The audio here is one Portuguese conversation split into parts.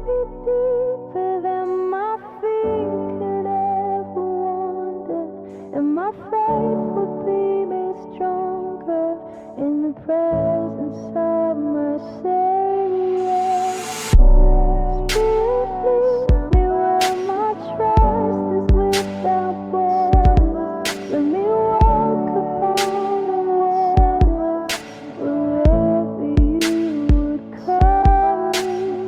be deeper than my feet could ever wander, and my faith will be made stronger in the presence of my Savior. Spirit, lead me where my trust is without border. Let me walk upon the water wherever you would call me.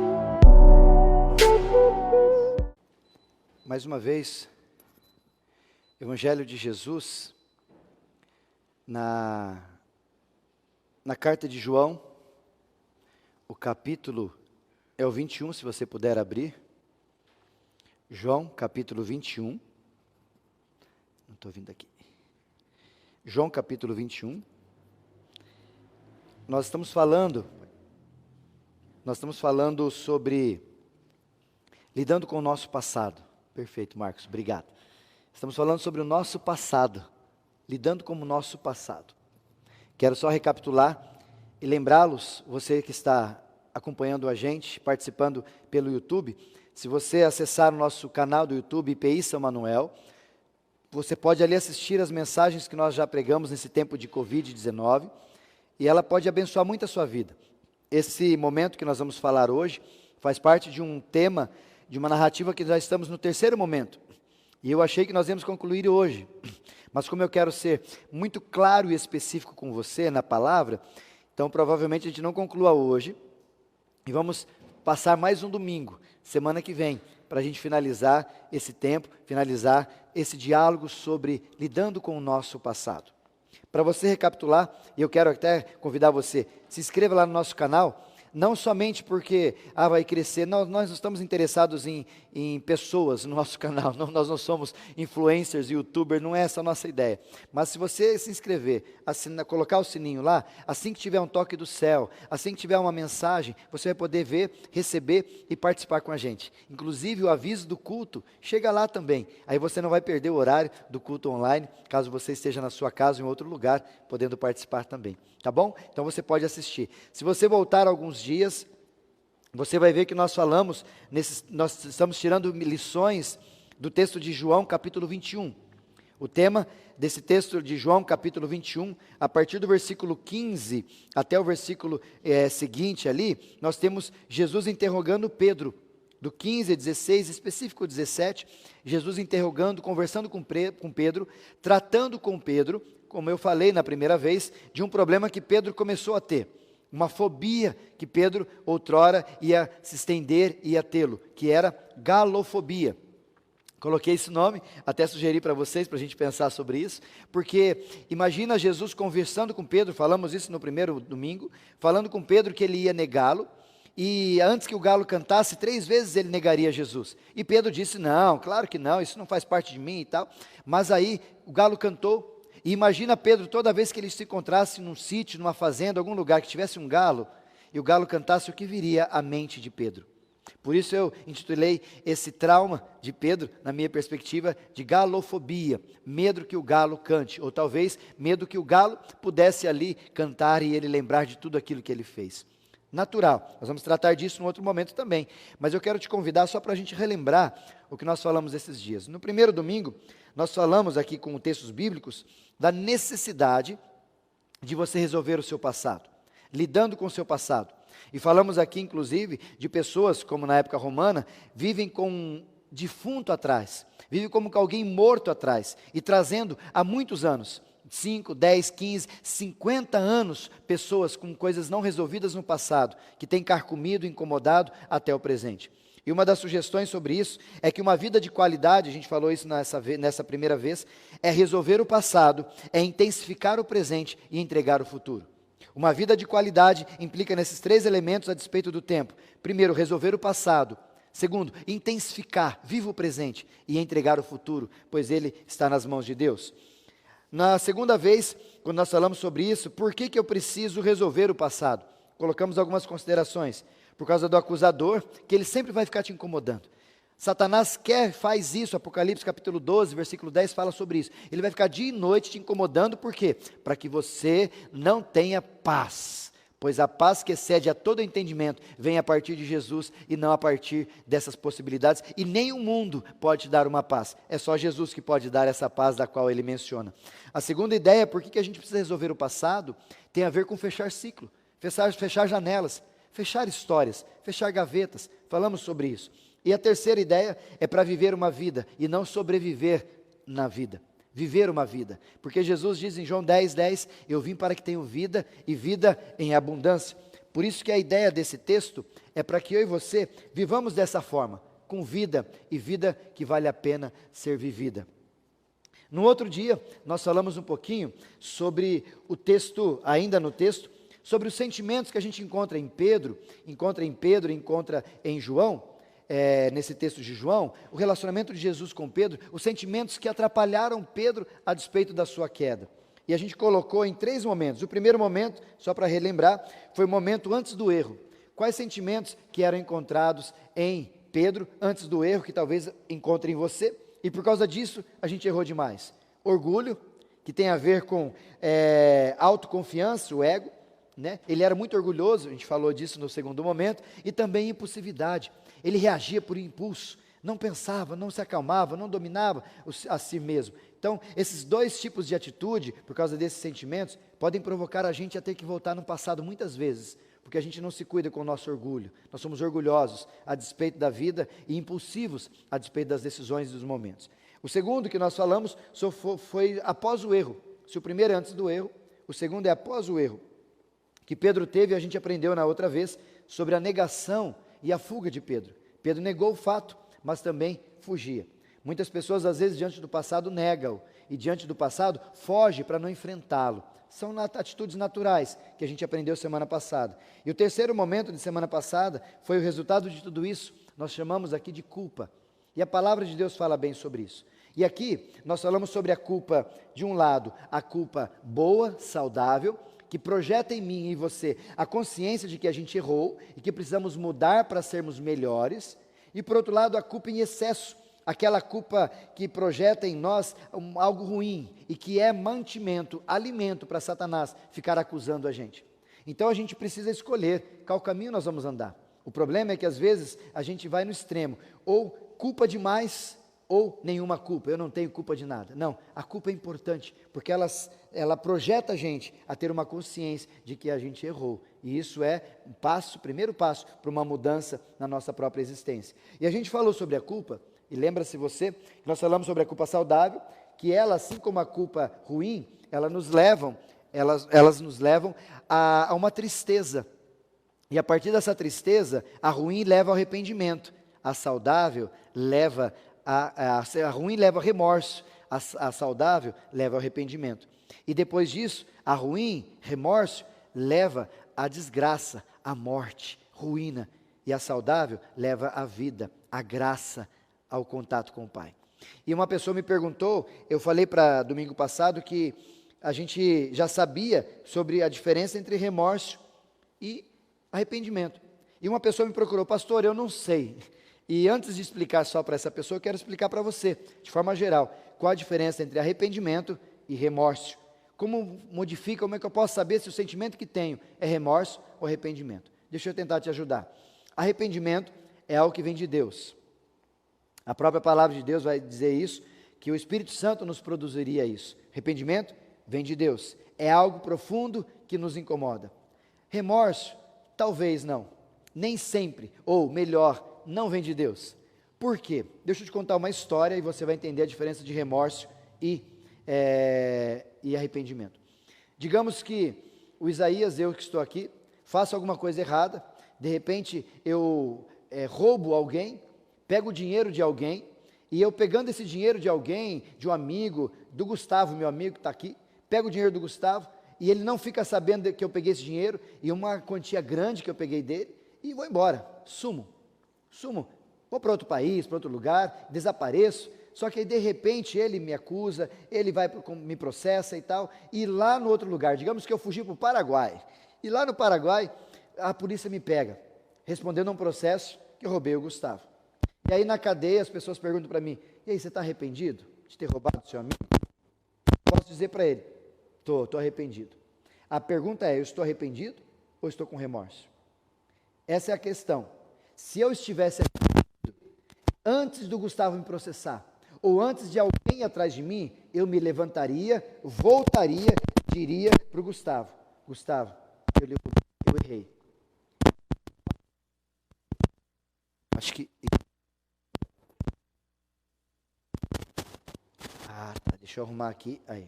Take me deep. Mais uma vez, Evangelho de Jesus, na carta de João, o capítulo é o 21, se você puder abrir. João, capítulo 21. Não estou vindo aqui. João, capítulo 21. Nós estamos falando sobre lidando com o nosso passado. Perfeito, Marcos, obrigado. Estamos falando sobre o nosso passado, lidando com o nosso passado. Quero só recapitular e lembrá-los, você que está acompanhando a gente, participando pelo YouTube, se você acessar o nosso canal do YouTube, IPI São Manuel, você pode ali assistir as mensagens que nós já pregamos nesse tempo de Covid-19, e ela pode abençoar muito a sua vida. Esse momento que nós vamos falar hoje faz parte de um tema, de uma narrativa que já estamos no terceiro momento. E eu achei que nós íamos concluir hoje, mas como eu quero ser muito claro e específico com você na palavra, então provavelmente a gente não conclua hoje, e vamos passar mais um domingo, semana que vem, para a gente finalizar esse tempo, finalizar esse diálogo sobre lidando com o nosso passado. Para você recapitular, e eu quero até convidar você, se inscreva lá no nosso canal, não somente porque vai crescer, nós não estamos interessados em pessoas no nosso canal, nós não somos influencers, youtubers, não é essa a nossa ideia. Mas se você se inscrever, colocar o sininho lá, assim que tiver um toque do céu, assim que tiver uma mensagem, você vai poder ver, receber e participar com a gente. Inclusive o aviso do culto chega lá também, aí você não vai perder o horário do culto online, caso você esteja na sua casa ou em outro lugar, podendo participar também. Tá bom? Então você pode assistir. Se você voltar alguns dias, você vai ver que nós falamos, nós estamos tirando lições do texto de João, capítulo 21. O tema desse texto de João, capítulo 21, a partir do versículo 15 até o versículo seguinte ali, nós temos Jesus interrogando Pedro. Do 15 a 16, específico 17, Jesus interrogando, conversando com Pedro, tratando com Pedro, como eu falei na primeira vez, de um problema que Pedro começou a ter. Uma fobia que Pedro outrora ia se estender, ia tê-lo, que era galofobia. Coloquei esse nome, até sugeri para vocês, para a gente pensar sobre isso, porque imagina Jesus conversando com Pedro, falamos isso no primeiro domingo, falando com Pedro que ele ia negá-lo, e antes que o galo cantasse, 3 vezes ele negaria Jesus. E Pedro disse, não, claro que não, isso não faz parte de mim e tal. Mas aí o galo cantou, e imagina Pedro, toda vez que ele se encontrasse num sítio, numa fazenda, algum lugar que tivesse um galo, e o galo cantasse, o que viria à mente de Pedro? Por isso eu intitulei esse trauma de Pedro, na minha perspectiva, de galofobia, medo que o galo cante, ou talvez medo que o galo pudesse ali cantar e ele lembrar de tudo aquilo que ele fez. Natural, nós vamos tratar disso em outro momento também, mas eu quero te convidar só para a gente relembrar o que nós falamos esses dias. No primeiro domingo, nós falamos aqui com textos bíblicos da necessidade de você resolver o seu passado, lidando com o seu passado. E falamos aqui, inclusive, de pessoas, como na época romana, vivem com um defunto atrás, vivem como com alguém morto atrás, e trazendo há muitos anos, 5, 10, 15, 50 anos, pessoas com coisas não resolvidas no passado, que têm carcomido, incomodado até o presente. E uma das sugestões sobre isso é que uma vida de qualidade, a gente falou isso nessa primeira vez, é resolver o passado, é intensificar o presente e entregar o futuro. Uma vida de qualidade implica nesses 3 elementos a despeito do tempo. Primeiro, resolver o passado. Segundo, intensificar, viva o presente e entregar o futuro, pois ele está nas mãos de Deus. Na segunda vez, quando nós falamos sobre isso, por que eu preciso resolver o passado? Colocamos algumas considerações. Por causa do acusador, que ele sempre vai ficar te incomodando. Satanás faz isso, Apocalipse capítulo 12, versículo 10 fala sobre isso. Ele vai ficar dia e noite te incomodando, por quê? Para que você não tenha paz. Pois a paz que excede a todo entendimento vem a partir de Jesus e não a partir dessas possibilidades. E nem o mundo pode te dar uma paz. É só Jesus que pode dar essa paz da qual ele menciona. A segunda ideia, por que a gente precisa resolver o passado, tem a ver com fechar ciclo, fechar janelas, fechar histórias, fechar gavetas. Falamos sobre isso. E a terceira ideia é para viver uma vida e não sobreviver na vida. Viver uma vida, porque Jesus diz em João 10:10, eu vim para que tenham vida e vida em abundância. Por isso que a ideia desse texto é para que eu e você vivamos dessa forma, com vida e vida que vale a pena ser vivida. No outro dia, nós falamos um pouquinho sobre o texto, ainda no texto, sobre os sentimentos que a gente encontra em Pedro, encontra em João, nesse texto de João, o relacionamento de Jesus com Pedro, os sentimentos que atrapalharam Pedro a despeito da sua queda. E a gente colocou em 3 momentos. O primeiro momento, só para relembrar, foi o momento antes do erro. Quais sentimentos que eram encontrados em Pedro antes do erro, que talvez encontre em você, e por causa disso a gente errou demais. Orgulho, que tem a ver com autoconfiança, o ego, né? Ele era muito orgulhoso, a gente falou disso no segundo momento, e também impulsividade. Ele reagia por impulso, não pensava, não se acalmava, não dominava a si mesmo. Então, esses 2 tipos de atitude, por causa desses sentimentos, podem provocar a gente a ter que voltar no passado muitas vezes, porque a gente não se cuida com o nosso orgulho. Nós somos orgulhosos a despeito da vida e impulsivos a despeito das decisões e dos momentos. O segundo que nós falamos foi após o erro. Se o primeiro é antes do erro, o segundo é após o erro, que Pedro teve, a gente aprendeu na outra vez, sobre a negação e a fuga de Pedro. Pedro negou o fato, mas também fugia. Muitas pessoas, às vezes, diante do passado, negam, e diante do passado, foge para não enfrentá-lo. São atitudes naturais, que a gente aprendeu semana passada. E o terceiro momento de semana passada, foi o resultado de tudo isso, nós chamamos aqui de culpa. E a palavra de Deus fala bem sobre isso. E aqui, nós falamos sobre a culpa, de um lado, a culpa boa, saudável, que projeta em mim e em você a consciência de que a gente errou e que precisamos mudar para sermos melhores, e por outro lado a culpa em excesso, aquela culpa que projeta em nós algo ruim e que é mantimento, alimento para Satanás ficar acusando a gente. Então a gente precisa escolher qual caminho nós vamos andar. O problema é que às vezes a gente vai no extremo, ou culpa demais, ou nenhuma culpa, eu não tenho culpa de nada. Não, a culpa é importante, porque ela projeta a gente a ter uma consciência de que a gente errou. E isso é primeiro passo para uma mudança na nossa própria existência. E a gente falou sobre a culpa, e lembra-se você, nós falamos sobre a culpa saudável, que ela, assim como a culpa ruim, elas nos levam a uma tristeza. E a partir dessa tristeza, a ruim leva ao arrependimento, a saudável leva a ruim leva ao remorso, a saudável leva ao arrependimento. E depois disso, a ruim, remorso, leva à desgraça, à morte, ruína. E a saudável leva à vida, à graça, ao contato com o Pai. E uma pessoa me perguntou, eu falei para domingo passado que a gente já sabia sobre a diferença entre remorso e arrependimento. E uma pessoa me procurou, pastor, eu não sei. E antes de explicar só para essa pessoa, eu quero explicar para você, de forma geral, qual a diferença entre arrependimento e remorso. Como é que eu posso saber se o sentimento que tenho é remorso ou arrependimento? Deixa eu tentar te ajudar. Arrependimento é algo que vem de Deus. A própria palavra de Deus vai dizer isso, que o Espírito Santo nos produziria isso. Arrependimento vem de Deus. É algo profundo que nos incomoda. Remorso, talvez não. Nem sempre, ou melhor, não vem de Deus. Por quê? Deixa eu te contar uma história e você vai entender a diferença de remorso e arrependimento. Digamos que o Isaías, eu que estou aqui, faço alguma coisa errada, de repente eu roubo alguém, pego o dinheiro de alguém, e eu pegando esse dinheiro de alguém, de um amigo, do Gustavo, meu amigo que está aqui, pego o dinheiro do Gustavo, e ele não fica sabendo que eu peguei esse dinheiro, e uma quantia grande que eu peguei dele, e vou embora, sumo, vou para outro país, para outro lugar, desapareço, só que aí de repente ele me acusa, ele me processa e tal, e lá no outro lugar, digamos que eu fugi para o Paraguai, e lá no Paraguai, a polícia me pega, respondendo a um processo que eu roubei o Gustavo. E aí na cadeia as pessoas perguntam para mim, e aí, você está arrependido de ter roubado o seu amigo? Posso dizer para ele, estou arrependido. A pergunta é, eu estou arrependido ou estou com remorso? Essa é a questão. Se eu estivesse arrependido antes do Gustavo me processar, ou antes de alguém ir atrás de mim, eu me levantaria, voltaria, diria para o Gustavo: Gustavo, eu errei. Acho que... tá, deixa eu arrumar aqui. Aí.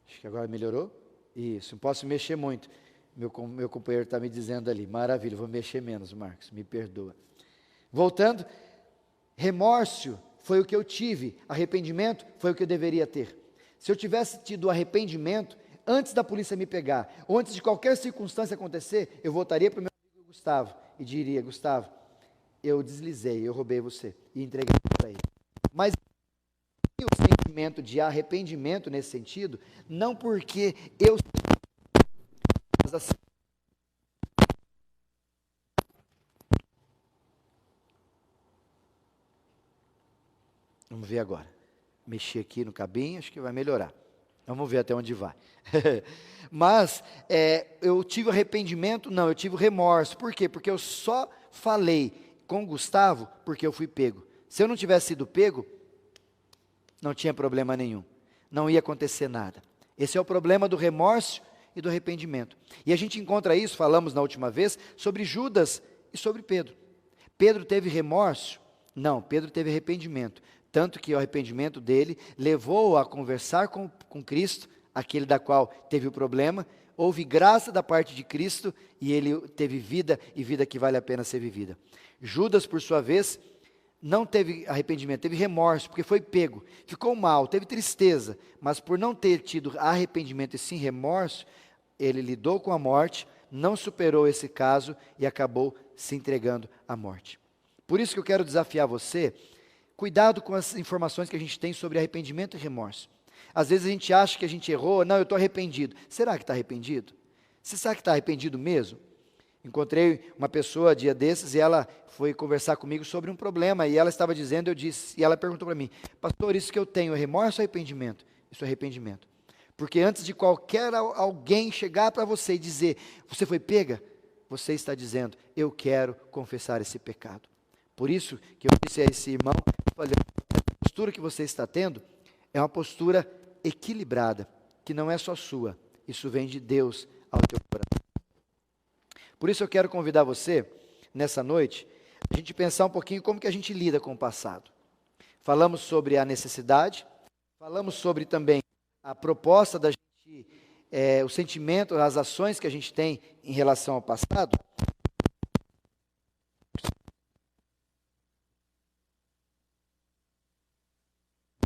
Acho que agora melhorou. Isso, não posso mexer muito. Meu companheiro está me dizendo ali. Maravilha, vou mexer menos, Marcos, me perdoa. Voltando, remorso foi o que eu tive, arrependimento foi o que eu deveria ter. Se eu tivesse tido arrependimento, antes da polícia me pegar, ou antes de qualquer circunstância acontecer, eu voltaria para o meu amigo Gustavo e diria: Gustavo, eu deslizei, eu roubei você e entreguei para ele. Mas o sentimento de arrependimento nesse sentido, não porque eu... Mas assim, vamos ver agora. Mexi aqui no cabinho, acho que vai melhorar. Vamos ver até onde vai. Mas eu tive arrependimento? Não, eu tive remorso. Por quê? Porque eu só falei com o Gustavo porque eu fui pego. Se eu não tivesse sido pego, não tinha problema nenhum. Não ia acontecer nada. Esse é o problema do remorso e do arrependimento. E a gente encontra isso, falamos na última vez, sobre Judas e sobre Pedro. Pedro teve remorso? Não, Pedro teve arrependimento. Tanto que o arrependimento dele levou a conversar com Cristo, aquele da qual teve o problema. Houve graça da parte de Cristo e ele teve vida, e vida que vale a pena ser vivida. Judas, por sua vez, não teve arrependimento, teve remorso, porque foi pego, ficou mal, teve tristeza, mas por não ter tido arrependimento e sim remorso, ele lidou com a morte, não superou esse caso e acabou se entregando à morte. Por isso que eu quero desafiar você, cuidado com as informações que a gente tem sobre arrependimento e remorso. Às vezes a gente acha que a gente errou, não, eu estou arrependido. Será que está arrependido? Você sabe que está arrependido mesmo? Encontrei uma pessoa dia desses e ela foi conversar comigo sobre um problema e ela estava dizendo, eu disse, e ela perguntou para mim: pastor, isso que eu tenho é remorso ou arrependimento? Isso é arrependimento. Porque antes de qualquer alguém chegar para você e dizer, você foi pega, você está dizendo, eu quero confessar esse pecado. Por isso que eu disse a esse irmão, olha, a postura que você está tendo é uma postura equilibrada, que não é só sua, isso vem de Deus ao teu coração. Por isso eu quero convidar você, nessa noite, a gente pensar um pouquinho como que a gente lida com o passado. Falamos sobre a necessidade, falamos sobre também a proposta da gente, o sentimento, as ações que a gente tem em relação ao passado.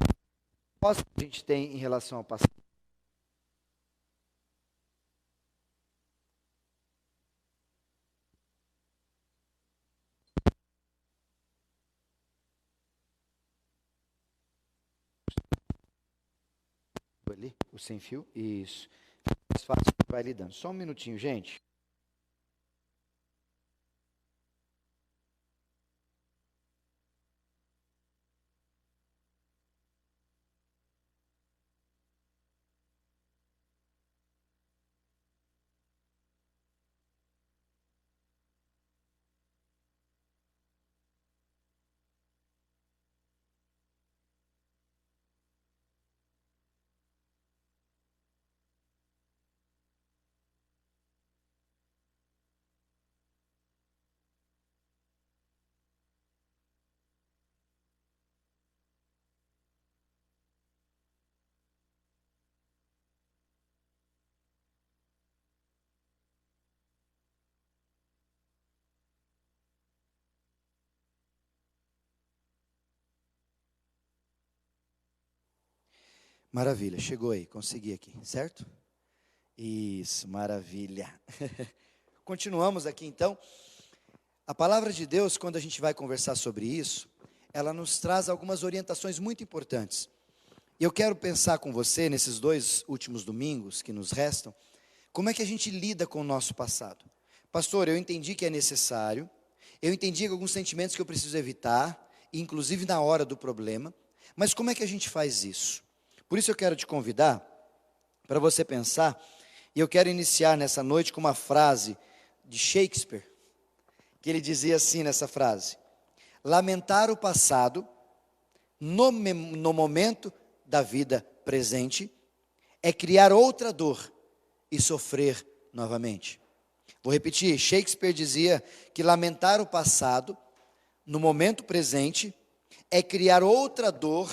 A proposta que a gente tem em relação ao passado. Ali, o sem fio, isso. Mais fácil, vai lidando. Só um minutinho, gente. Maravilha, chegou aí, consegui aqui, certo? Isso, maravilha. Continuamos aqui então. A palavra de Deus, quando a gente vai conversar sobre isso, ela nos traz algumas orientações muito importantes. E eu quero pensar com você, nesses 2 últimos domingos que nos restam, como é que a gente lida com o nosso passado. Pastor, eu entendi que é necessário, eu entendi alguns sentimentos que eu preciso evitar, inclusive na hora do problema, mas como é que a gente faz isso? Por isso eu quero te convidar para você pensar, e eu quero iniciar nessa noite com uma frase de Shakespeare, que ele dizia assim nessa frase: lamentar o passado no momento da vida presente é criar outra dor e sofrer novamente. Vou repetir, Shakespeare dizia que lamentar o passado no momento presente é criar outra dor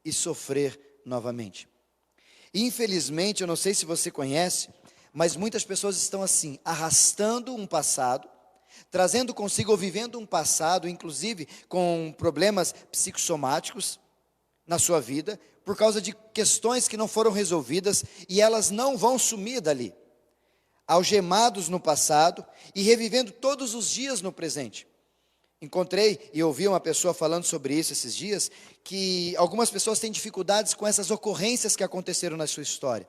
e sofrer novamente. Infelizmente, eu não sei se você conhece, mas muitas pessoas estão assim, arrastando um passado, trazendo consigo ou vivendo um passado, inclusive com problemas psicossomáticos na sua vida, por causa de questões que não foram resolvidas e elas não vão sumir dali, algemados no passado e revivendo todos os dias no presente. Encontrei e ouvi uma pessoa falando sobre isso esses dias, que algumas pessoas têm dificuldades com essas ocorrências que aconteceram na sua história.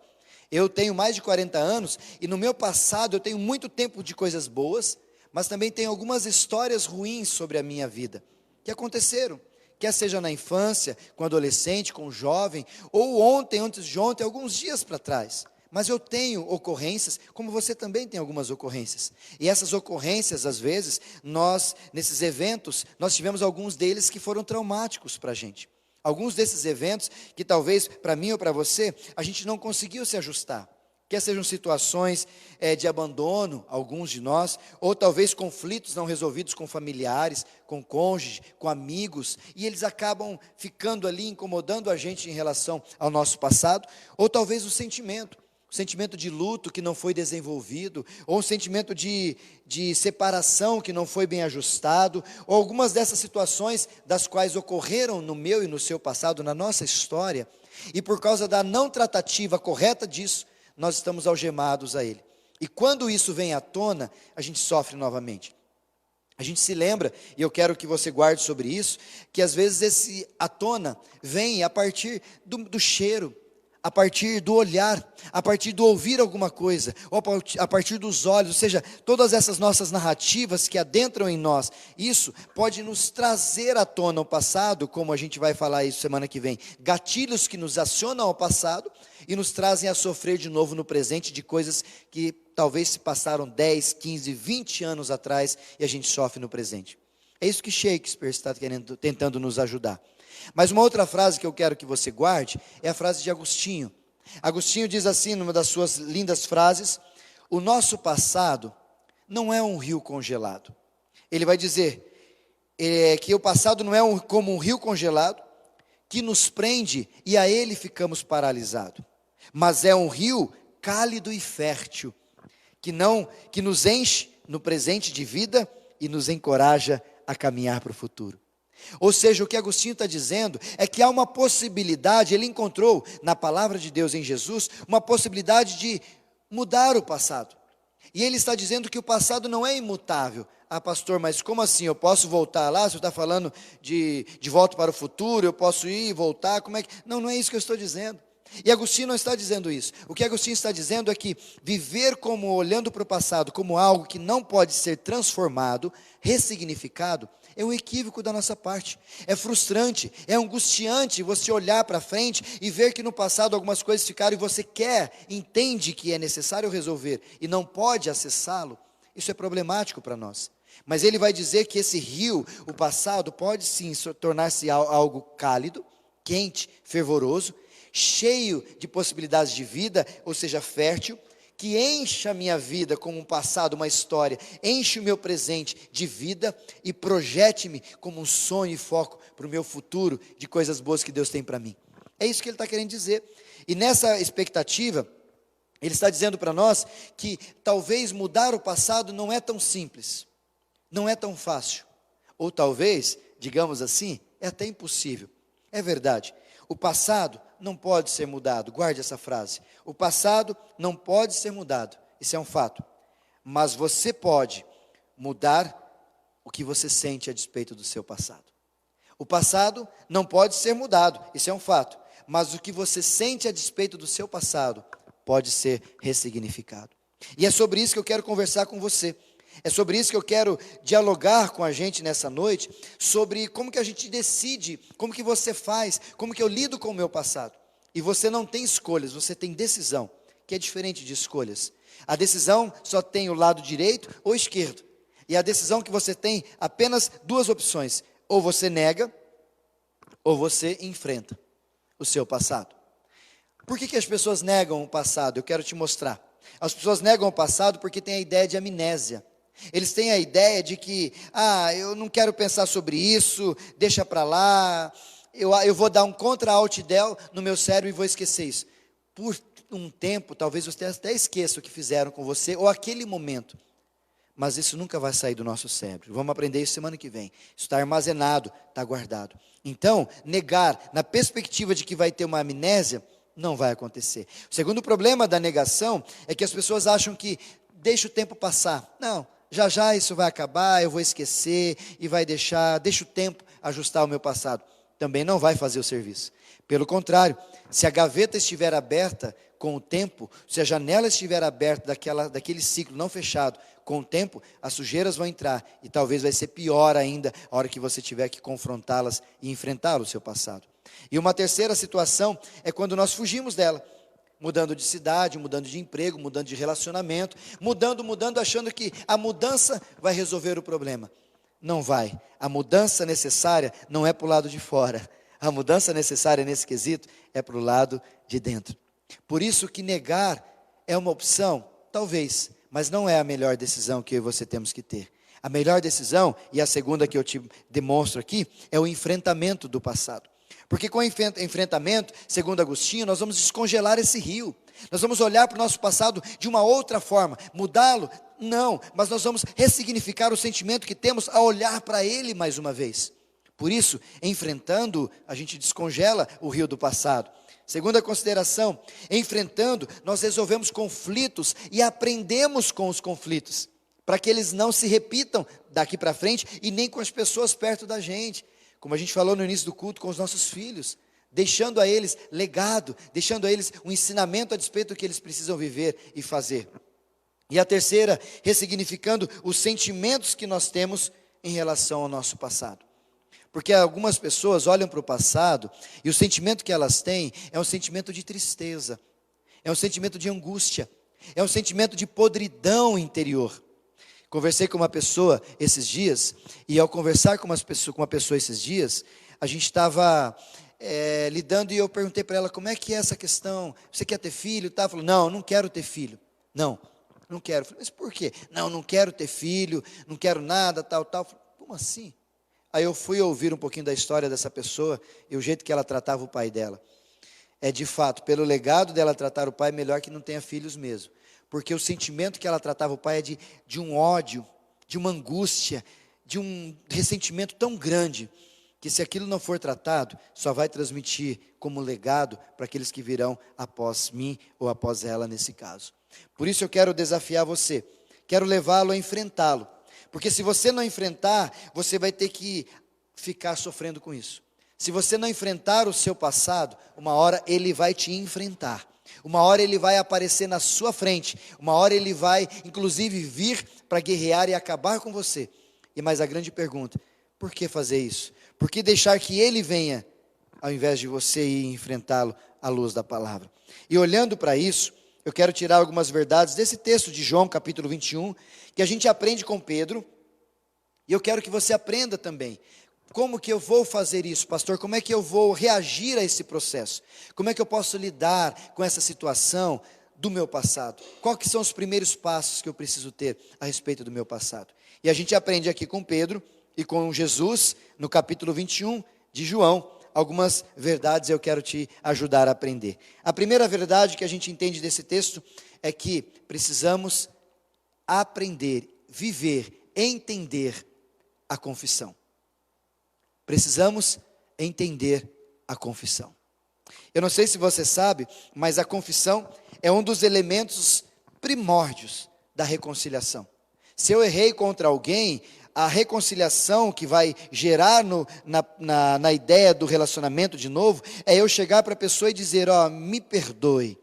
Eu tenho mais de 40 anos e no meu passado eu tenho muito tempo de coisas boas, mas também tenho algumas histórias ruins sobre a minha vida, que aconteceram, quer seja na infância, com adolescente, com jovem, ou ontem, antes de ontem, alguns dias para trás. Mas eu tenho ocorrências, como você também tem algumas ocorrências. E essas ocorrências, às vezes, nesses eventos, nós tivemos alguns deles que foram traumáticos para a gente. Alguns desses eventos que talvez para mim ou para você, a gente não conseguiu se ajustar. Quer sejam situações de abandono, alguns de nós, ou talvez conflitos não resolvidos com familiares, com cônjuge, com amigos, e eles acabam ficando ali incomodando a gente em relação ao nosso passado, ou talvez o sentimento de luto que não foi desenvolvido, ou um sentimento de separação que não foi bem ajustado, ou algumas dessas situações das quais ocorreram no meu e no seu passado, na nossa história, e por causa da não tratativa correta disso, nós estamos algemados a ele. E quando isso vem à tona, a gente sofre novamente. A gente se lembra, e eu quero que você guarde sobre isso, que às vezes esse à tona vem a partir do cheiro, a partir do olhar, a partir do ouvir alguma coisa, ou a partir dos olhos, ou seja, todas essas nossas narrativas que adentram em nós, isso pode nos trazer à tona o passado, como a gente vai falar isso semana que vem, gatilhos que nos acionam ao passado e nos trazem a sofrer de novo no presente de coisas que talvez se passaram 10, 15, 20 anos atrás e a gente sofre no presente. É isso que Shakespeare está tentando nos ajudar. Mas uma outra frase que eu quero que você guarde é a frase de Agostinho. Agostinho diz assim, numa das suas lindas frases: o nosso passado não é um rio congelado. Ele vai dizer que o passado não é como um rio congelado que nos prende e a ele ficamos paralisados, mas é um rio cálido e fértil que nos enche no presente de vida e nos encoraja a caminhar para o futuro. Ou seja, o que Agostinho está dizendo é que há uma possibilidade, ele encontrou na palavra de Deus em Jesus, uma possibilidade de mudar o passado. E ele está dizendo que o passado não é imutável. Ah, pastor, mas como assim? Eu posso voltar lá? O senhor está falando de volta para o futuro, eu posso ir e voltar? Como é que... Não é isso que eu estou dizendo. E Agostinho não está dizendo isso. O que Agostinho está dizendo é que viver como olhando para o passado, como algo que não pode ser transformado, ressignificado, é um equívoco da nossa parte, é frustrante, é angustiante você olhar para frente e ver que no passado algumas coisas ficaram e você entende que é necessário resolver e não pode acessá-lo. Isso é problemático para nós. Mas ele vai dizer que esse rio, o passado, pode sim tornar-se algo cálido, quente, fervoroso, cheio de possibilidades de vida, ou seja, fértil, que encha a minha vida como um passado, uma história, enche o meu presente de vida e projete-me como um sonho e foco para o meu futuro de coisas boas que Deus tem para mim. É isso que ele está querendo dizer. E nessa expectativa, ele está dizendo para nós que talvez mudar o passado não é tão simples, não é tão fácil, ou talvez, digamos assim, é até impossível. É verdade, o passado não pode ser mudado, guarde essa frase. O passado não pode ser mudado, isso é um fato. Mas você pode mudar o que você sente a despeito do seu passado. O passado não pode ser mudado, isso é um fato. Mas o que você sente a despeito do seu passado pode ser ressignificado. E é sobre isso que eu quero conversar com você. É sobre isso que eu quero dialogar com a gente nessa noite, sobre como que a gente decide, como que você faz, como que eu lido com o meu passado. E você não tem escolhas, você tem decisão, que é diferente de escolhas. A decisão só tem o lado direito ou esquerdo. E a decisão que você tem apenas duas opções. Ou você nega, ou você enfrenta o seu passado. Por que as pessoas negam o passado? Eu quero te mostrar. As pessoas negam o passado porque têm a ideia de amnésia. Eles têm a ideia de que, eu não quero pensar sobre isso, deixa para lá, eu vou dar um contra-alt del no meu cérebro e vou esquecer isso. Por um tempo, talvez você até esqueça o que fizeram com você, ou aquele momento. Mas isso nunca vai sair do nosso cérebro. Vamos aprender isso semana que vem. Isso está armazenado, está guardado. Então, negar na perspectiva de que vai ter uma amnésia, não vai acontecer. O segundo problema da negação é que as pessoas acham que deixa o tempo passar. Não, já isso vai acabar, eu vou esquecer e deixa o tempo ajustar o meu passado. Também não vai fazer o serviço. Pelo contrário, se a gaveta estiver aberta com o tempo, se a janela estiver aberta daquele ciclo não fechado, com o tempo, as sujeiras vão entrar e talvez vai ser pior ainda a hora que você tiver que confrontá-las e enfrentar o seu passado. E uma terceira situação é quando nós fugimos dela, mudando de cidade, mudando de emprego, mudando de relacionamento, mudando, achando que a mudança vai resolver o problema. Não vai. A mudança necessária não é para o lado de fora. A mudança necessária nesse quesito é para o lado de dentro. Por isso que negar é uma opção, talvez, mas não é a melhor decisão que eu e você temos que ter. A melhor decisão, e a segunda que eu te demonstro aqui, é o enfrentamento do passado. Porque com o enfrentamento, segundo Agostinho, nós vamos descongelar esse rio. Nós vamos olhar para o nosso passado de uma outra forma. Mudá-lo? Não, mas nós vamos ressignificar o sentimento que temos ao olhar para ele mais uma vez. Por isso, enfrentando, a gente descongela o rio do passado. Segunda consideração, enfrentando, nós resolvemos conflitos e aprendemos com os conflitos, para que eles não se repitam daqui para frente e nem com as pessoas perto da gente. Como a gente falou no início do culto, com os nossos filhos, deixando a eles legado, deixando a eles um ensinamento a despeito do que eles precisam viver e fazer. E a terceira, ressignificando os sentimentos que nós temos em relação ao nosso passado. Porque algumas pessoas olham para o passado e o sentimento que elas têm é um sentimento de tristeza, é um sentimento de angústia, é um sentimento de podridão interior. Conversei com uma pessoa esses dias, e ao conversar com uma pessoa esses dias, a gente estava lidando e eu perguntei para ela, como é que é essa questão? Você quer ter filho? Ela falou, não quero ter filho. Não quero. Eu falei, mas por quê? Não quero ter filho, não quero nada, tal. Eu falei, como assim? Aí eu fui ouvir um pouquinho da história dessa pessoa e o jeito que ela tratava o pai dela. É de fato, pelo legado dela tratar o pai, melhor que não tenha filhos mesmo. Porque o sentimento que ela tratava o pai é de um ódio, de uma angústia, de um ressentimento tão grande, que se aquilo não for tratado, só vai transmitir como legado para aqueles que virão após mim ou após ela nesse caso. Por isso eu quero desafiar você, quero levá-lo a enfrentá-lo. Porque se você não enfrentar, você vai ter que ficar sofrendo com isso. Se você não enfrentar o seu passado, uma hora ele vai te enfrentar. Uma hora ele vai aparecer na sua frente. Uma hora ele vai, inclusive, vir para guerrear e acabar com você. Mas a grande pergunta, por que fazer isso? Por que deixar que ele venha, ao invés de você ir enfrentá-lo à luz da palavra? E olhando para isso, eu quero tirar algumas verdades desse texto de João, capítulo 21, que a gente aprende com Pedro, e eu quero que você aprenda também. Como que eu vou fazer isso, pastor? Como é que eu vou reagir a esse processo? Como é que eu posso lidar com essa situação do meu passado? Quais que são os primeiros passos que eu preciso ter a respeito do meu passado? E a gente aprende aqui com Pedro e com Jesus, no capítulo 21 de João, algumas verdades eu quero te ajudar a aprender. A primeira verdade que a gente entende desse texto é que precisamos aprender, viver, entender a confissão. Precisamos entender a confissão. Eu não sei se você sabe, mas a confissão é um dos elementos primórdios da reconciliação. Se eu errei contra alguém, a reconciliação que vai gerar na ideia do relacionamento de novo, é eu chegar para a pessoa e dizer, me perdoe,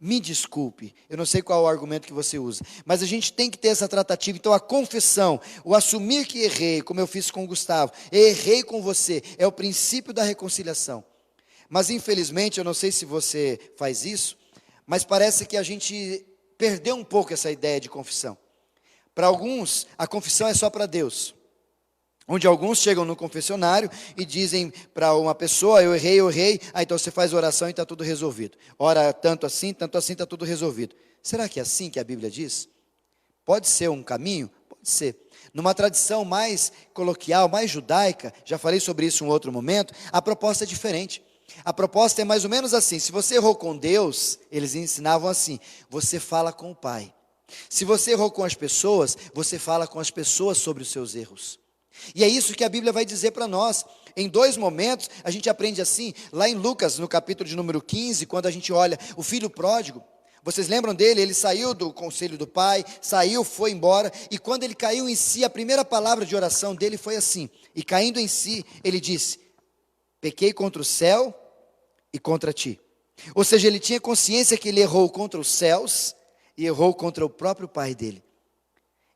me desculpe. Eu não sei qual é o argumento que você usa, mas a gente tem que ter essa tratativa. Então a confissão, o assumir que errei, como eu fiz com o Gustavo, errei com você, é o princípio da reconciliação. Mas infelizmente, eu não sei se você faz isso, mas parece que a gente perdeu um pouco essa ideia de confissão. Para alguns, a confissão é só para Deus. Onde alguns chegam no confessionário e dizem para uma pessoa, eu errei, então você faz oração e está tudo resolvido. Ora, tanto assim, está tudo resolvido. Será que é assim que a Bíblia diz? Pode ser um caminho? Pode ser. Numa tradição mais coloquial, mais judaica, já falei sobre isso em um outro momento, a proposta é diferente. A proposta é mais ou menos assim: se você errou com Deus, eles ensinavam assim, você fala com o Pai. Se você errou com as pessoas, você fala com as pessoas sobre os seus erros. E é isso que a Bíblia vai dizer para nós. Em 2 momentos, a gente aprende assim, lá em Lucas, no capítulo de número 15, quando a gente olha o filho pródigo. Vocês lembram dele? Ele saiu do conselho do pai, foi embora, e quando ele caiu em si, a primeira palavra de oração dele foi assim, e caindo em si, ele disse, pequei contra o céu e contra ti. Ou seja, ele tinha consciência que ele errou contra os céus e errou contra o próprio pai dele.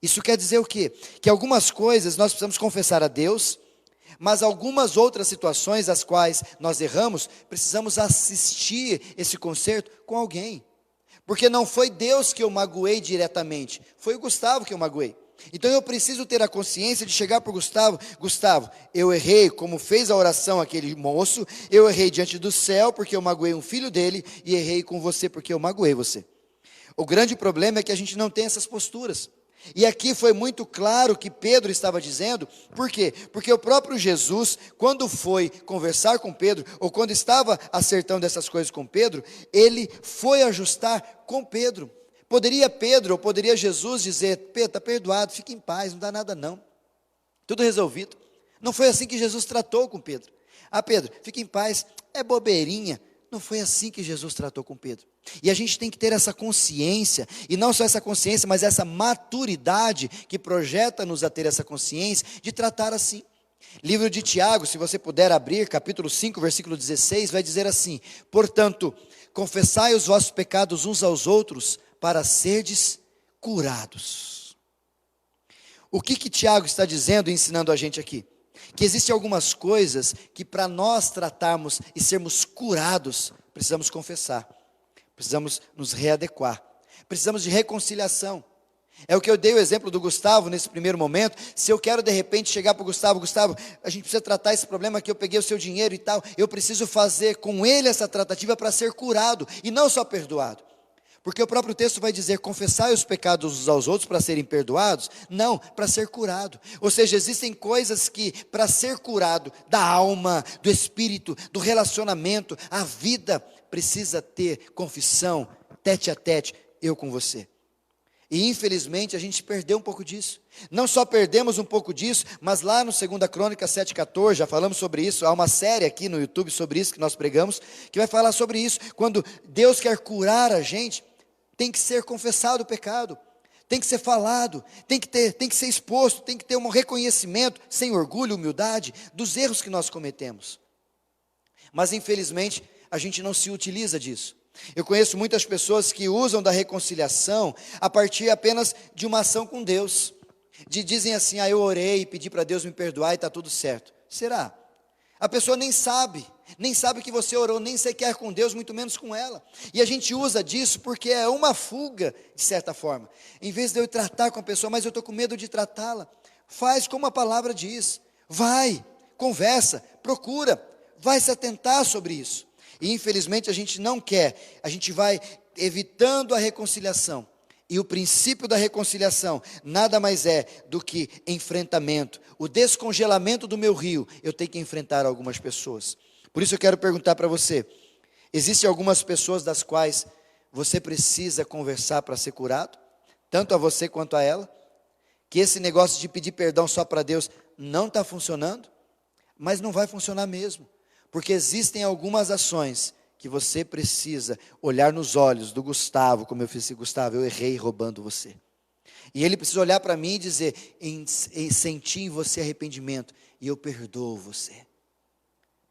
Isso quer dizer o quê? Que algumas coisas nós precisamos confessar a Deus, mas algumas outras situações as quais nós erramos, precisamos assistir esse conserto com alguém. Porque não foi Deus que eu magoei diretamente, foi o Gustavo que eu magoei. Então eu preciso ter a consciência de chegar para o Gustavo, Gustavo, eu errei como fez a oração aquele moço, eu errei diante do céu porque eu magoei um filho dele, e errei com você porque eu magoei você. O grande problema é que a gente não tem essas posturas. E aqui foi muito claro que Pedro estava dizendo, por quê? Porque o próprio Jesus, quando foi conversar com Pedro, ou quando estava acertando essas coisas com Pedro, ele foi ajustar com Pedro. Poderia Pedro, ou poderia Jesus dizer, Pedro, está perdoado, fique em paz, não dá nada não, tudo resolvido. Não foi assim que Jesus tratou com Pedro. Ah, Pedro, fique em paz, é bobeirinha. Não foi assim que Jesus tratou com Pedro. E a gente tem que ter essa consciência, e não só essa consciência, mas essa maturidade que projeta-nos a ter essa consciência de tratar assim. Livro de Tiago, se você puder abrir, capítulo 5, versículo 16, vai dizer assim, portanto, confessai os vossos pecados uns aos outros, para serdes curados. O que Tiago está dizendo e ensinando a gente aqui? Que existem algumas coisas que para nós tratarmos e sermos curados, precisamos confessar, precisamos nos readequar, precisamos de reconciliação. É o que eu dei o exemplo do Gustavo nesse primeiro momento. Se eu quero de repente chegar para o Gustavo, a gente precisa tratar esse problema que eu peguei o seu dinheiro e tal, eu preciso fazer com ele essa tratativa para ser curado e não só perdoado. Porque o próprio texto vai dizer, confessai os pecados uns aos outros para serem perdoados? Não, para ser curado. Ou seja, existem coisas que, para ser curado, da alma, do espírito, do relacionamento, a vida precisa ter confissão, tete a tete, eu com você. E infelizmente a gente perdeu um pouco disso. Não só perdemos um pouco disso, mas lá no 2 Crônicas 7,14, já falamos sobre isso, há uma série aqui no YouTube sobre isso que nós pregamos, que vai falar sobre isso. Quando Deus quer curar a gente, tem que ser confessado o pecado, tem que ser falado, tem que ser exposto, tem que ter um reconhecimento, sem orgulho, humildade, dos erros que nós cometemos. Mas infelizmente, a gente não se utiliza disso. Eu conheço muitas pessoas que usam da reconciliação a partir apenas de uma ação com Deus. Dizem assim, eu orei, pedi para Deus me perdoar e está tudo certo. Será? A pessoa nem sabe que você orou, nem sequer com Deus, muito menos com ela. E a gente usa disso porque é uma fuga, de certa forma. Em vez de eu tratar com a pessoa, mas eu estou com medo de tratá-la, faz como a palavra diz. Vai, conversa, procura, vai se atentar sobre isso. E infelizmente a gente não quer, a gente vai evitando a reconciliação. E o princípio da reconciliação nada mais é do que enfrentamento. O descongelamento do meu rio, eu tenho que enfrentar algumas pessoas. Por isso eu quero perguntar para você, existem algumas pessoas das quais você precisa conversar para ser curado? Tanto a você quanto a ela? Que esse negócio de pedir perdão só para Deus não está funcionando? Mas não vai funcionar mesmo. Porque existem algumas ações que você precisa olhar nos olhos do Gustavo, como eu fiz assim, Gustavo, eu errei roubando você. E ele precisa olhar para mim e dizer, senti em você arrependimento, e eu perdoo você.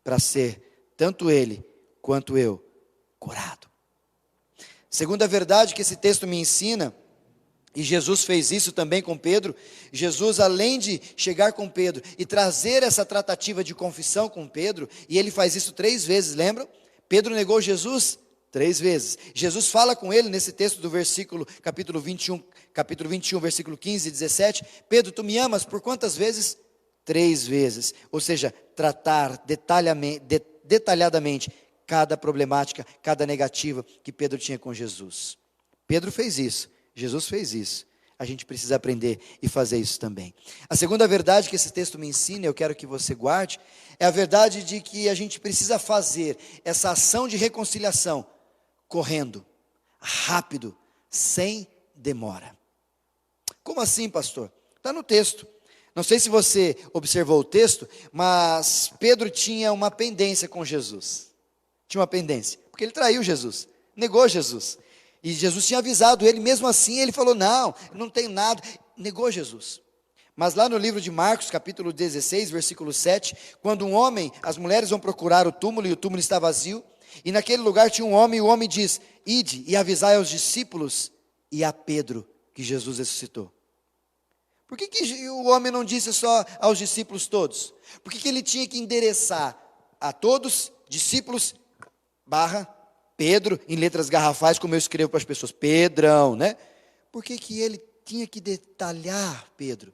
Para ser, tanto ele, quanto eu, curado. Segunda verdade que esse texto me ensina, e Jesus fez isso também com Pedro, Jesus além de chegar com Pedro e trazer essa tratativa de confissão com Pedro, e ele faz isso 3 vezes, lembram? Pedro negou Jesus 3 vezes. Jesus fala com ele nesse texto do capítulo 21, versículo 15 e 17. Pedro, tu me amas por quantas vezes? 3 vezes. Ou seja, tratar detalhadamente cada problemática, cada negativa que Pedro tinha com Jesus. Pedro fez isso, Jesus fez isso. A gente precisa aprender e fazer isso também. A segunda verdade que esse texto me ensina, eu quero que você guarde, é a verdade de que a gente precisa fazer essa ação de reconciliação correndo, rápido, sem demora. Como assim, pastor? Está no texto. Não sei se você observou o texto, mas Pedro tinha uma pendência com Jesus. Tinha uma pendência, porque ele traiu Jesus, negou Jesus. E Jesus tinha avisado ele, mesmo assim ele falou, não tenho nada, negou Jesus. Mas lá no livro de Marcos, capítulo 16, versículo 7, quando as mulheres vão procurar o túmulo e o túmulo está vazio, e naquele lugar tinha um homem, e o homem diz, ide e avisai aos discípulos e a Pedro que Jesus ressuscitou. Por que o homem não disse só aos discípulos todos? Por que ele tinha que endereçar a todos, discípulos, Pedro, em letras garrafais, como eu escrevo para as pessoas, Pedrão, né? Por que ele tinha que detalhar Pedro?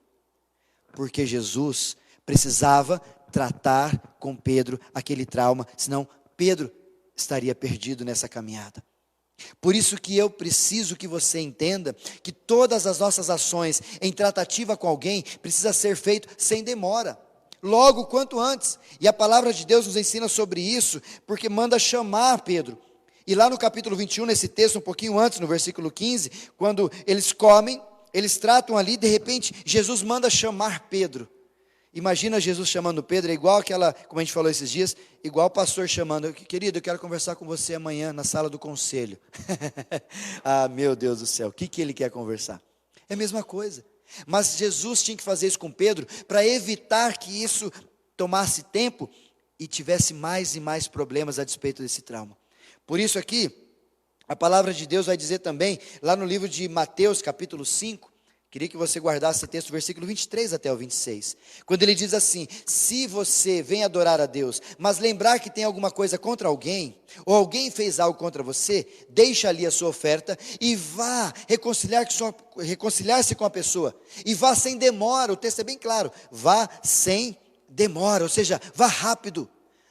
Porque Jesus precisava tratar com Pedro aquele trauma, senão Pedro estaria perdido nessa caminhada. Por isso que eu preciso que você entenda que todas as nossas ações em tratativa com alguém precisa ser feito sem demora, logo quanto antes. E a palavra de Deus nos ensina sobre isso, porque manda chamar Pedro. E lá no capítulo 21, nesse texto, um pouquinho antes, no versículo 15, quando eles comem, eles tratam ali, de repente, Jesus manda chamar Pedro. Imagina Jesus chamando Pedro, é igual aquela, como a gente falou esses dias, igual o pastor chamando, querido, eu quero conversar com você amanhã na sala do conselho. Ah, meu Deus do céu, o que ele quer conversar? É a mesma coisa. Mas Jesus tinha que fazer isso com Pedro, para evitar que isso tomasse tempo e tivesse mais e mais problemas a despeito desse trauma. Por isso aqui, a palavra de Deus vai dizer também, lá no livro de Mateus, capítulo 5, queria que você guardasse esse texto, versículo 23 até o 26, quando ele diz assim, se você vem adorar a Deus, mas lembrar que tem alguma coisa contra alguém, ou alguém fez algo contra você, deixa ali a sua oferta, e vá reconciliar-se com a pessoa, e vá sem demora, o texto é bem claro, vá sem demora, ou seja, vá rápido.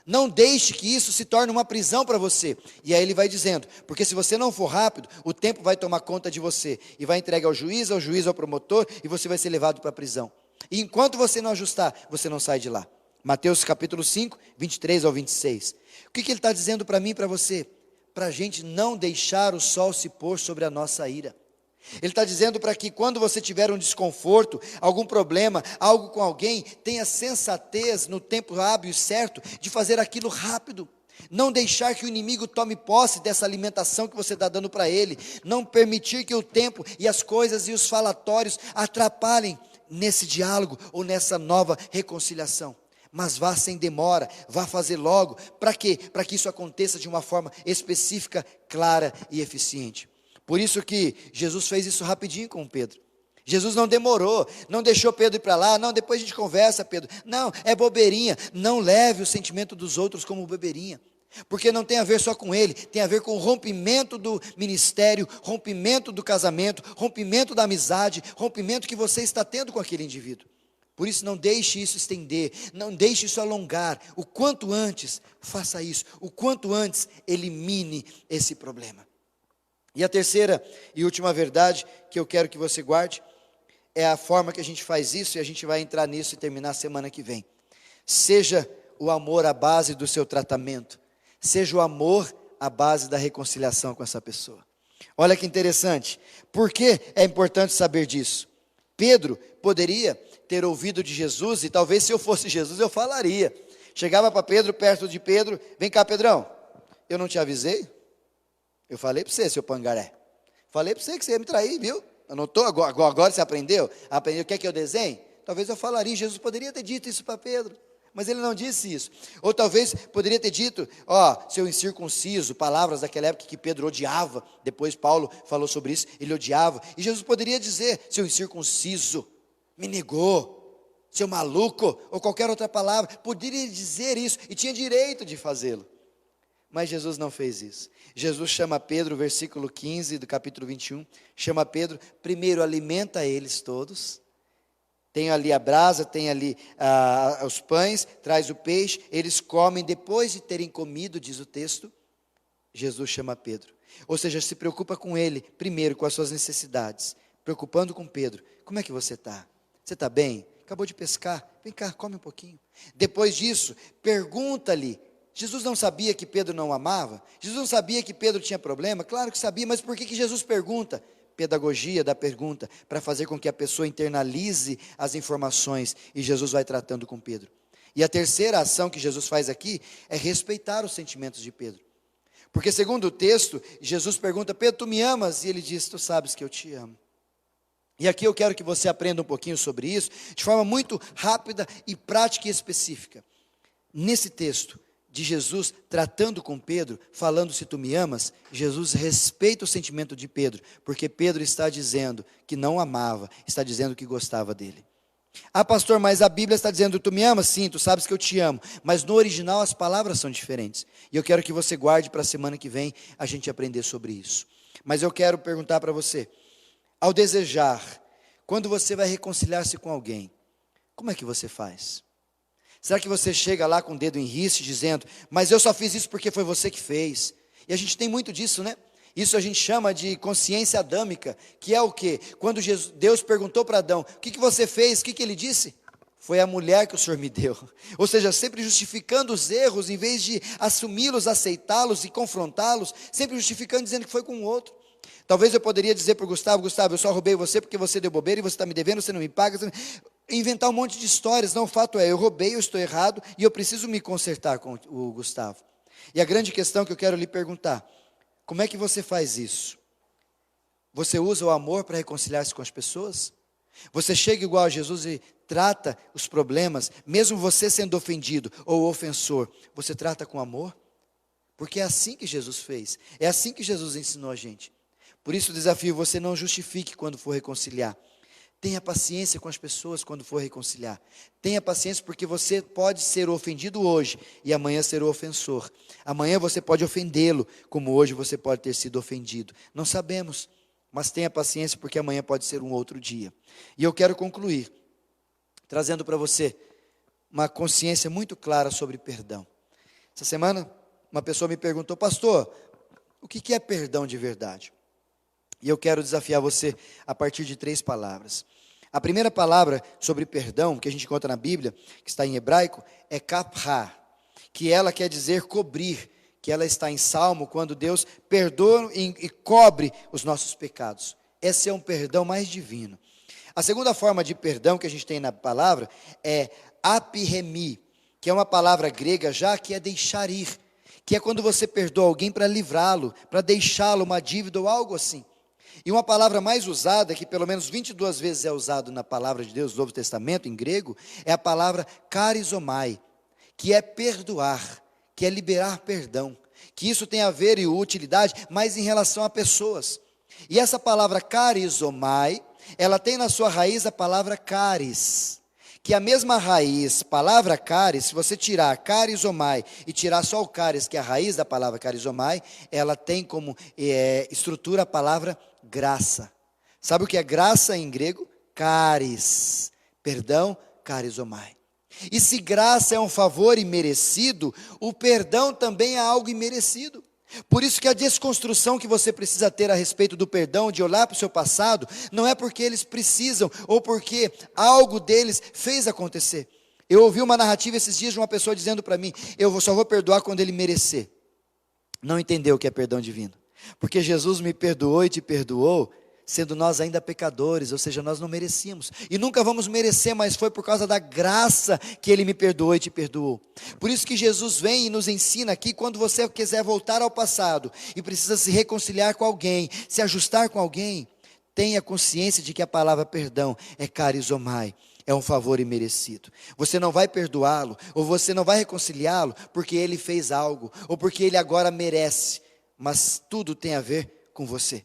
Não deixe que isso se torne uma prisão para você. E aí ele vai dizendo, porque se você não for rápido, o tempo vai tomar conta de você. E vai entregue ao juiz ao promotor, e você vai ser levado para a prisão. E enquanto você não ajustar, você não sai de lá. Mateus capítulo 5, 23 ao 26. O que ele está dizendo para mim e para você? Para a gente não deixar o sol se pôr sobre a nossa ira. Ele está dizendo para que quando você tiver um desconforto, algum problema, algo com alguém, tenha sensatez no tempo hábil e certo de fazer aquilo rápido. Não deixar que o inimigo tome posse dessa alimentação que você está dando para ele. Não permitir que o tempo e as coisas e os falatórios atrapalhem nesse diálogo ou nessa nova reconciliação. Mas vá sem demora, vá fazer logo. Para quê? Para que isso aconteça de uma forma específica, clara e eficiente. Por isso que Jesus fez isso rapidinho com Pedro. Jesus não demorou, não deixou Pedro ir para lá, não, depois a gente conversa, Pedro. Não, é bobeirinha, não leve o sentimento dos outros como bobeirinha. Porque não tem a ver só com ele, tem a ver com o rompimento do ministério, rompimento do casamento, rompimento da amizade, rompimento que você está tendo com aquele indivíduo. Por isso não deixe isso estender, não deixe isso alongar. O quanto antes, faça isso. O quanto antes, elimine esse problema. E a terceira e última verdade que eu quero que você guarde é a forma que a gente faz isso, e a gente vai entrar nisso e terminar a semana que vem. Seja o amor a base do seu tratamento, seja o amor a base da reconciliação com essa pessoa. Olha que interessante, por que é importante saber disso? Pedro poderia ter ouvido de Jesus, e talvez se eu fosse Jesus eu falaria. Chegava para Pedro, perto de Pedro, vem cá Pedrão, eu não te avisei? Eu falei para você, seu pangaré. Falei para você que você ia me trair, viu? Anotou? Agora você aprendeu? Aprendeu, quer que eu desenhe? Talvez eu falaria, Jesus poderia ter dito isso para Pedro, mas ele não disse isso. Ou talvez poderia ter dito, seu incircunciso, palavras daquela época que Pedro odiava. Depois Paulo falou sobre isso, ele odiava. E Jesus poderia dizer, seu incircunciso, me negou, seu maluco, ou qualquer outra palavra. Poderia dizer isso, e tinha direito de fazê-lo. Mas Jesus não fez isso. Jesus chama Pedro, versículo 15 do capítulo 21, chama Pedro, primeiro alimenta eles todos. Tem ali a brasa, tem ali os pães, traz o peixe, eles comem, depois de terem comido, diz o texto, Jesus chama Pedro. Ou seja, se preocupa com ele, primeiro com as suas necessidades, preocupando com Pedro. Como é que você está? Você está bem? Acabou de pescar? Vem cá, come um pouquinho. Depois disso, pergunta-lhe. Jesus não sabia que Pedro não amava? Jesus não sabia que Pedro tinha problema? Claro que sabia, mas por que Jesus pergunta? Pedagogia da pergunta, para fazer com que a pessoa internalize as informações, e Jesus vai tratando com Pedro. E a terceira ação que Jesus faz aqui é respeitar os sentimentos de Pedro. Porque segundo o texto, Jesus pergunta, Pedro, tu me amas? E ele diz, tu sabes que eu te amo. E aqui eu quero que você aprenda um pouquinho sobre isso, de forma muito rápida e prática e específica. Nesse texto de Jesus tratando com Pedro, falando se tu me amas, Jesus respeita o sentimento de Pedro, porque Pedro está dizendo que não amava, está dizendo que gostava dele. Ah, pastor, mas a Bíblia está dizendo, tu me amas? Sim, tu sabes que eu te amo, mas no original as palavras são diferentes, e eu quero que você guarde para a semana que vem a gente aprender sobre isso. Mas eu quero perguntar para você, ao desejar, quando você vai reconciliar-se com alguém, como é que você faz? Será que você chega lá com o dedo em riste, dizendo, mas eu só fiz isso porque foi você que fez? E a gente tem muito disso, né? Isso a gente chama de consciência adâmica, que é o quê? Quando Deus perguntou para Adão, o que você fez? O que ele disse? Foi a mulher que o Senhor me deu. Ou seja, sempre justificando os erros, em vez de assumi-los, aceitá-los e confrontá-los, sempre justificando, dizendo que foi com o outro. Talvez eu poderia dizer para o Gustavo, eu só roubei você porque você deu bobeira e você está me devendo, você não me paga. Inventar um monte de histórias. Não, o fato é, eu roubei, eu estou errado e eu preciso me consertar com o Gustavo. E a grande questão que eu quero lhe perguntar, como é que você faz isso? Você usa o amor para reconciliar-se com as pessoas? Você chega igual a Jesus e trata os problemas, mesmo você sendo ofendido ou ofensor, você trata com amor? Porque é assim que Jesus fez, é assim que Jesus ensinou a gente. Por isso o desafio, você não justifique quando for reconciliar. Tenha paciência com as pessoas quando for reconciliar. Tenha paciência porque você pode ser ofendido hoje e amanhã ser o ofensor. Amanhã você pode ofendê-lo, como hoje você pode ter sido ofendido. Não sabemos, mas tenha paciência porque amanhã pode ser um outro dia. E eu quero concluir, trazendo para você uma consciência muito clara sobre perdão. Essa semana, uma pessoa me perguntou, pastor, o que é perdão de verdade? E eu quero desafiar você a partir de 3 palavras. A primeira palavra sobre perdão, que a gente encontra na Bíblia, que está em hebraico, é kaphar, que ela quer dizer cobrir, que ela está em Salmo, quando Deus perdoa e cobre os nossos pecados. Esse é um perdão mais divino. A segunda forma de perdão que a gente tem na palavra é apiremi, que é uma palavra grega já que é deixar ir, que é quando você perdoa alguém para livrá-lo, para deixá-lo uma dívida ou algo assim. E uma palavra mais usada, que pelo menos 22 vezes é usado na palavra de Deus, no Novo Testamento, em grego, é a palavra charizomai, que é perdoar, que é liberar perdão, que isso tem a ver e utilidade, mas em relação a pessoas. E essa palavra charizomai, ela tem na sua raiz a palavra charis, que a mesma raiz, palavra charis, se você tirar charizomai e tirar só o charis, que é a raiz da palavra charizomai, ela tem como estrutura a palavra graça. Sabe o que é graça em grego? Charis, perdão, charizomai. E se graça é um favor imerecido, o perdão também é algo imerecido. Por isso que a desconstrução que você precisa ter a respeito do perdão, de olhar para o seu passado, não é porque eles precisam, ou porque algo deles fez acontecer. Eu ouvi uma narrativa esses dias de uma pessoa dizendo para mim, eu só vou perdoar quando ele merecer. Não entendeu o que é perdão divino. Porque Jesus me perdoou e te perdoou, sendo nós ainda pecadores, ou seja, nós não merecíamos, e nunca vamos merecer, mas foi por causa da graça que Ele me perdoou e te perdoou. Por isso que Jesus vem e nos ensina aqui, quando você quiser voltar ao passado, e precisa se reconciliar com alguém, se ajustar com alguém, tenha consciência de que a palavra perdão é charizomai, é um favor imerecido. Você não vai perdoá-lo, ou você não vai reconciliá-lo, porque ele fez algo, ou porque ele agora merece, mas tudo tem a ver com você.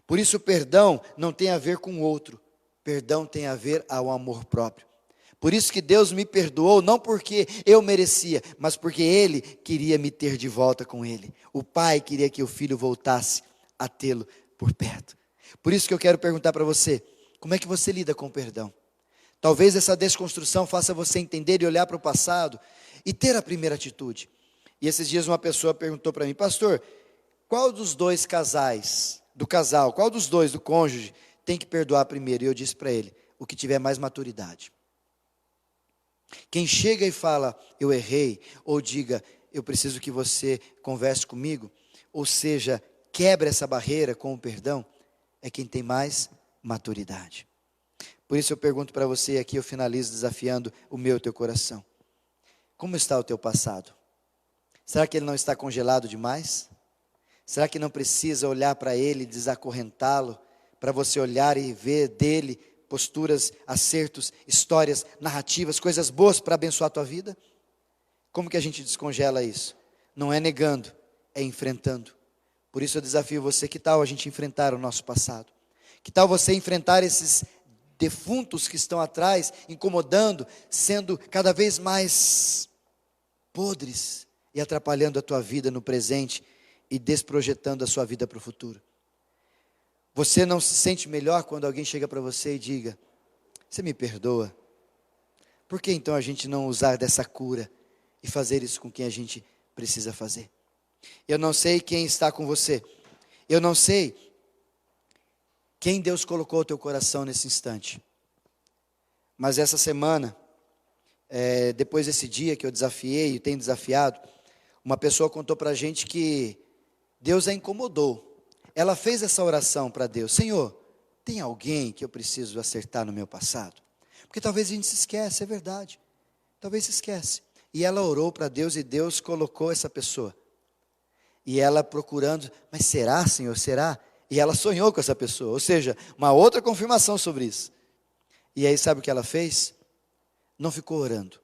Por isso o perdão não tem a ver com o outro, perdão tem a ver ao amor próprio. Por isso que Deus me perdoou, não porque eu merecia, mas porque Ele queria me ter de volta com Ele. O Pai queria que o Filho voltasse a tê-lo por perto. Por isso que eu quero perguntar para você, como é que você lida com o perdão? Talvez essa desconstrução faça você entender e olhar para o passado e ter a primeira atitude. E esses dias uma pessoa perguntou para mim, pastor, qual dos dois casais, qual dos dois, do cônjuge, tem que perdoar primeiro? E eu disse para ele, o que tiver mais maturidade. Quem chega e fala, eu errei, ou diga, eu preciso que você converse comigo, ou seja, quebra essa barreira com o perdão, é quem tem mais maturidade. Por isso eu pergunto para você, aqui eu finalizo desafiando o meu e o teu coração. Como está o teu passado? Será que ele não está congelado demais? Será que não precisa olhar para ele e desacorrentá-lo, para você olhar e ver dele posturas, acertos, histórias, narrativas, coisas boas para abençoar a tua vida? Como que a gente descongela isso? Não é negando, é enfrentando. Por isso eu desafio você, que tal a gente enfrentar o nosso passado? Que tal você enfrentar esses defuntos que estão atrás, incomodando, sendo cada vez mais podres e atrapalhando a tua vida no presente e desprojetando a sua vida para o futuro? Você não se sente melhor quando alguém chega para você e diga, você me perdoa? Por que então a gente não usar dessa cura e fazer isso com quem a gente precisa fazer? Eu não sei quem está com você, eu não sei quem Deus colocou ao teu coração nesse instante, mas essa semana, depois desse dia que eu desafiei e tenho desafiado, uma pessoa contou para a gente que Deus a incomodou. Ela fez essa oração para Deus, Senhor, tem alguém que eu preciso acertar no meu passado? Porque talvez a gente se esquece, é verdade, talvez se esquece. E ela orou para Deus e Deus colocou essa pessoa. E ela procurando, mas será, Senhor, será? E ela sonhou com essa pessoa, ou seja, uma outra confirmação sobre isso. E aí sabe o que ela fez? Não ficou orando,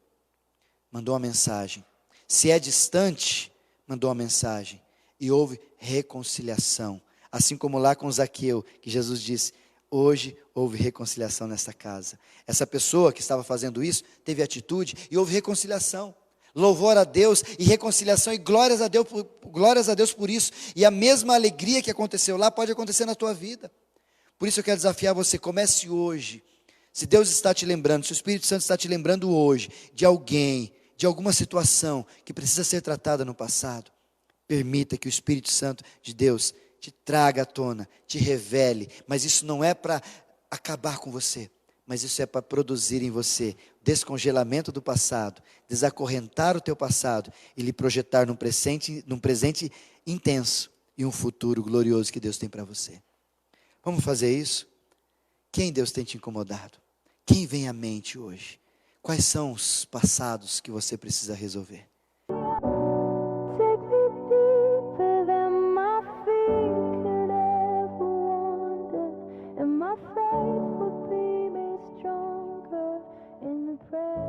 mandou uma mensagem. Se é distante, mandou uma mensagem. E houve reconciliação. Assim como lá com Zaqueu, que Jesus disse, hoje houve reconciliação nessa casa. Essa pessoa que estava fazendo isso, teve atitude e houve reconciliação. Louvor a Deus e reconciliação e glórias a Deus por isso. E a mesma alegria que aconteceu lá pode acontecer na tua vida. Por isso eu quero desafiar você, comece hoje. Se Deus está te lembrando, se o Espírito Santo está te lembrando hoje de alguém, de alguma situação que precisa ser tratada no passado, permita que o Espírito Santo de Deus te traga à tona, te revele, mas isso não é para acabar com você, mas isso é para produzir em você descongelamento do passado, desacorrentar o teu passado e lhe projetar num presente intenso e um futuro glorioso que Deus tem para você. Vamos fazer isso? Quem Deus tem te incomodado? Quem vem à mente hoje? Quais são os passados que você precisa resolver? Take me deeper than my feet could ever wander, and my faith will be made stronger in the presence.